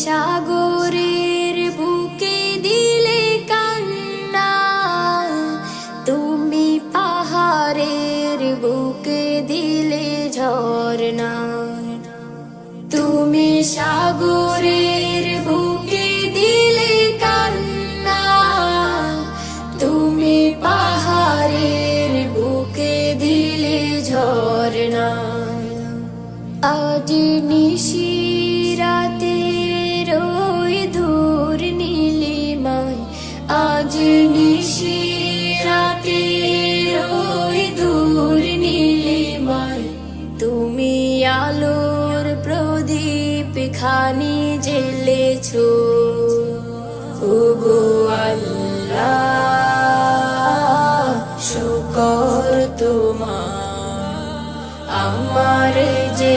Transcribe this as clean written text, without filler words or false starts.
সাগরের বুকে দিলে কান্না, তুমি পাহাড়ের বুকে দিলে ঝরনা। তুমি সাগরের বুকে দিলে কান্না, তুমি পাহাড়ের বুকে দিলে ঝরনা। আজ নিশিরাতে রই দূর নীলিমায়, আজ নিশিরাতে রই দূর নীলিমায়, তুমি আলোর প্রদীপ খানি জ্বেলেছো। ওগো আল্লাহ শুকর তোমার, আমার যে